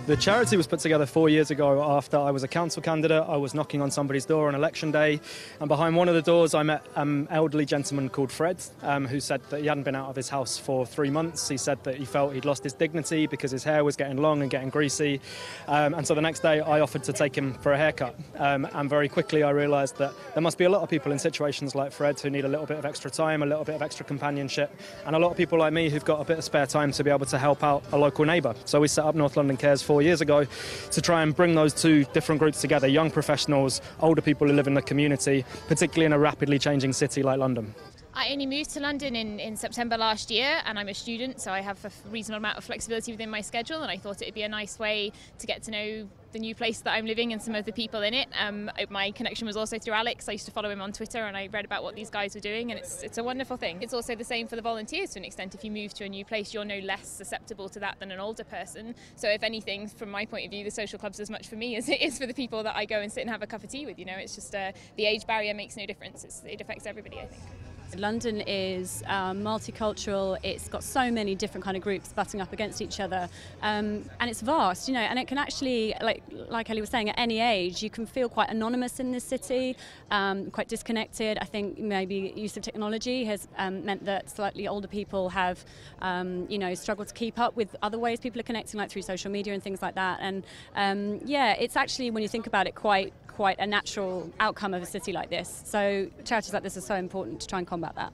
The charity was put together 4 years ago after I was a council candidate. I was knocking on somebody's door on election day, and behind one of the doors I met an elderly gentleman called Fred, who said that he hadn't been out of his house for 3 months. He said that he felt he'd lost his dignity because his hair was getting long and getting greasy, and so the next day I offered to take him for a haircut, and very quickly I realised that there must be a lot of people in situations like Fred who need a little bit of extra time, a little bit of extra companionship, and a lot of people like me who've got a bit of spare time to be able to help out a local neighbour. So we set up North London Cares 4 years ago to try and bring those two different groups together, young professionals, older people who live in the community, particularly in a rapidly changing city like London. I only moved to London in September last year, and I'm a student, so I have a reasonable amount of flexibility within my schedule, and I thought it'd be a nice way to get to know the new place that I'm living and some of the people in it. My connection was also through Alex. I used to follow him on Twitter, and I read about what these guys were doing, and it's a wonderful thing. It's also the same for the volunteers to an extent. If you move to a new place, you're no less susceptible to that than an older person. So if anything, from my point of view, the social club's as much for me as it is for the people that I go and sit and have a cup of tea with. You know, it's just the age barrier makes no difference. It affects everybody, I think. London is multicultural. It's got so many different kind of groups butting up against each other, and it's vast, you know. And it can actually, like Ellie was saying, at any age, you can feel quite anonymous in this city, quite disconnected. I think maybe use of technology has meant that slightly older people have, struggled to keep up with other ways people are connecting, like through social media and things like that. And it's actually, when you think about it, quite a natural outcome of a city like this. So charities like this are so important to try and combat that.